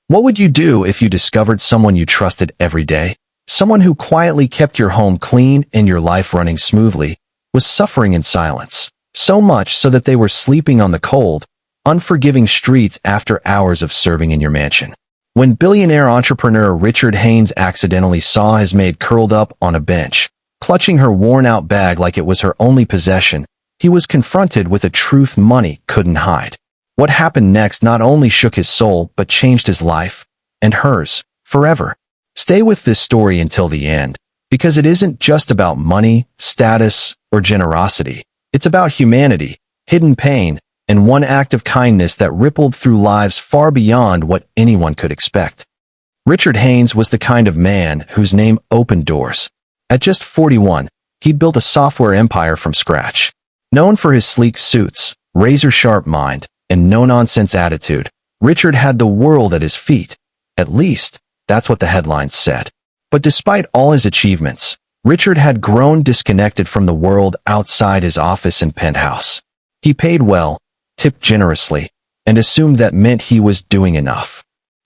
What would you do if you discovered someone you trusted every day? Someone who quietly kept your home clean and your life running smoothly, was suffering in silence, so much so that they were sleeping on the cold, unforgiving streets after hours of serving in your mansion. When billionaire entrepreneur Richard Haynes accidentally saw his maid curled up on a bench, clutching her worn-out bag like it was her only possession, he was confronted with a truth money couldn't hide. What happened next not only shook his soul but changed his life, and hers, forever. Stay with this story until the end, because it isn't just about money, status, or generosity. It's about humanity, hidden pain, and one act of kindness that rippled through lives far beyond what anyone could expect. Richard Haynes was the kind of man whose name opened doors. At just 41, he'd built a software empire from scratch. Known for his sleek suits, razor-sharp mind, and no-nonsense attitude, Richard had the world at his feet. At least, that's what the headlines said. But despite all his achievements, Richard had grown disconnected from the world outside his office and penthouse. He paid well, tipped generously, and assumed that meant he was doing enough.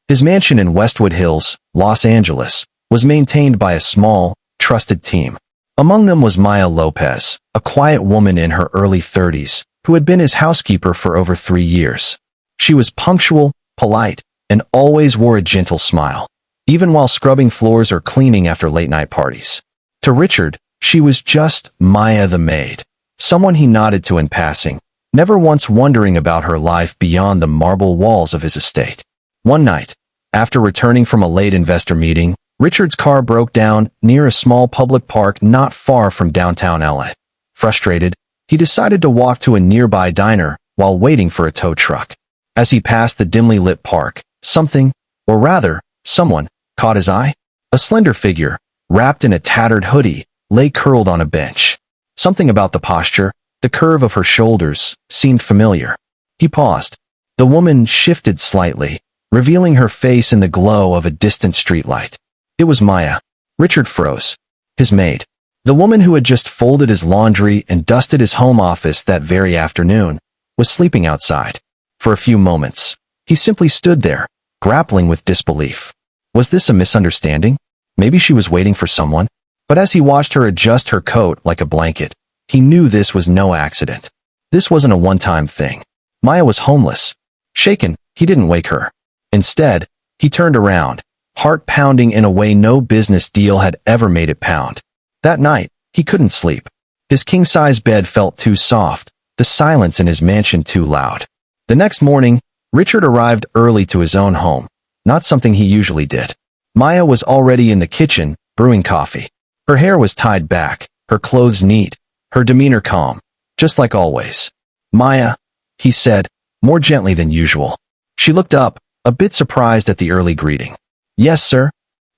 His mansion in Westwood Hills, Los Angeles, was maintained by a small, trusted team. Among them was Maya Lopez, a quiet woman in her early 30s, who had been his housekeeper for over 3 years. She was punctual, polite, and always wore a gentle smile, even while scrubbing floors or cleaning after late-night parties. To Richard, she was just Maya the maid, someone he nodded to in passing, never once wondering about her life beyond the marble walls of his estate. One night, after returning from a late investor meeting, Richard's car broke down near a small public park not far from downtown LA. Frustrated, he decided to walk to a nearby diner while waiting for a tow truck. As he passed the dimly lit park, something, or rather, someone, caught his eye. A slender figure, wrapped in a tattered hoodie, lay curled on a bench. Something about the posture, the curve of her shoulders, seemed familiar. He paused. The woman shifted slightly, revealing her face in the glow of a distant streetlight. It was Maya. Richard froze. His maid. The woman who had just folded his laundry and dusted his home office that very afternoon, was sleeping outside. For a few moments, he simply stood there, grappling with disbelief. Was this a misunderstanding? Maybe she was waiting for someone? But as he watched her adjust her coat like a blanket, he knew this was no accident. This wasn't a one-time thing. Maya was homeless. Shaken, he didn't wake her. Instead, he turned around, heart pounding in a way no business deal had ever made it pound. That night, he couldn't sleep. His king-size bed felt too soft, the silence in his mansion too loud. The next morning, Richard arrived early to his own home, not something he usually did. Maya was already in the kitchen, brewing coffee. Her hair was tied back, her clothes neat, her demeanor calm, just like always. "Maya," he said, more gently than usual. She looked up, a bit surprised at the early greeting. "Yes, sir.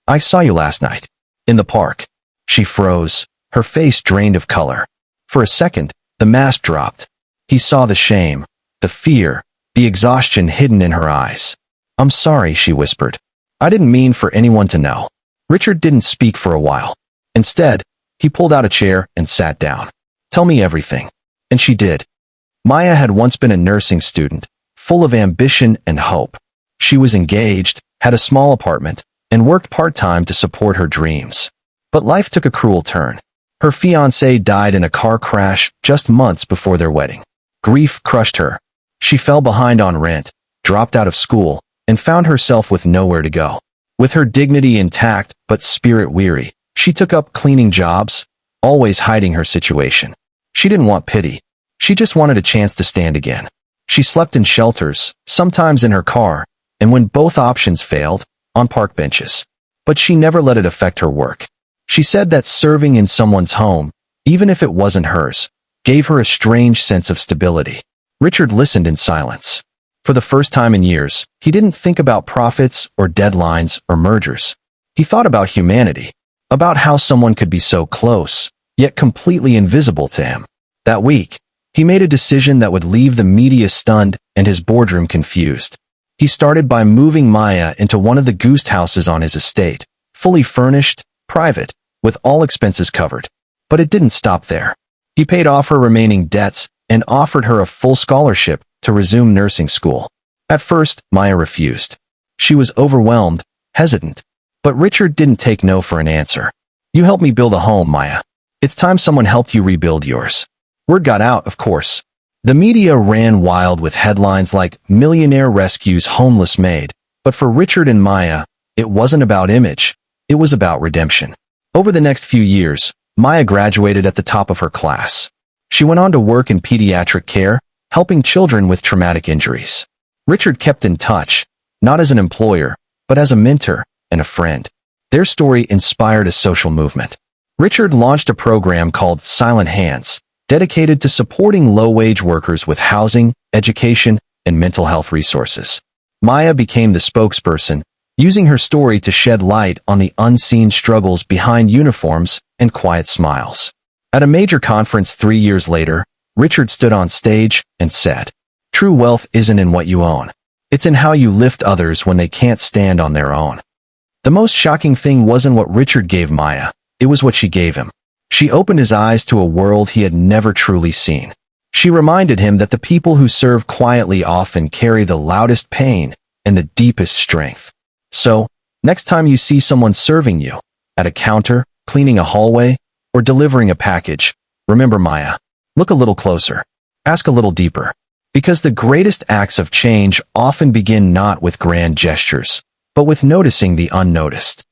I saw you last night. In the park." She froze, her face drained of color. For a second, the mask dropped. He saw the shame, the fear, the exhaustion hidden in her eyes. "I'm sorry," she whispered. "I didn't mean for anyone to know." Richard didn't speak for a while. Instead, he pulled out a chair and sat down. "Tell me everything." And she did. Maya had once been a nursing student, full of ambition and hope. She was engaged, had a small apartment, and worked part-time to support her dreams. But life took a cruel turn. Her fiancé died in a car crash just months before their wedding. Grief crushed her. She fell behind on rent, dropped out of school, and found herself with nowhere to go. With her dignity intact but spirit weary, she took up cleaning jobs, always hiding her situation. She didn't want pity. She just wanted a chance to stand again. She slept in shelters, sometimes in her car, and when both options failed, on park benches. But she never let it affect her work. She said that serving in someone's home, even if it wasn't hers, gave her a strange sense of stability. Richard listened in silence. For the first time in years, he didn't think about profits or deadlines or mergers. He thought about humanity, about how someone could be so close, yet completely invisible to him. That week, he made a decision that would leave the media stunned and his boardroom confused. He started by moving Maya into one of the guest houses on his estate, fully furnished, private, with all expenses covered. But it didn't stop there. He paid off her remaining debts and offered her a full scholarship to resume nursing school. At first, Maya refused. She was overwhelmed, hesitant. But Richard didn't take no for an answer. You helped me build a home, Maya. It's time someone helped you rebuild yours. Word got out, of course. The media ran wild with headlines like Millionaire rescues homeless maid. But for Richard and Maya, it wasn't about image. It was about redemption. Over the next few years, Maya graduated at the top of her class. She went on to work in pediatric care, helping children with traumatic injuries. Richard kept in touch, not as an employer, but as a mentor and a friend. Their story inspired a social movement. Richard launched a program called Silent Hands, dedicated to supporting low-wage workers with housing, education, and mental health resources. Maya became the spokesperson, using her story to shed light on the unseen struggles behind uniforms and quiet smiles. At a major conference 3 years later, Richard stood on stage and said, "True wealth isn't in what you own. It's in how you lift others when they can't stand on their own." The most shocking thing wasn't what Richard gave Maya, it was what she gave him. She opened his eyes to a world he had never truly seen. She reminded him that the people who serve quietly often carry the loudest pain and the deepest strength. So, next time you see someone serving you, at a counter, cleaning a hallway, or delivering a package, remember Maya. Look a little closer. Ask a little deeper. Because the greatest acts of change often begin not with grand gestures, but with noticing the unnoticed.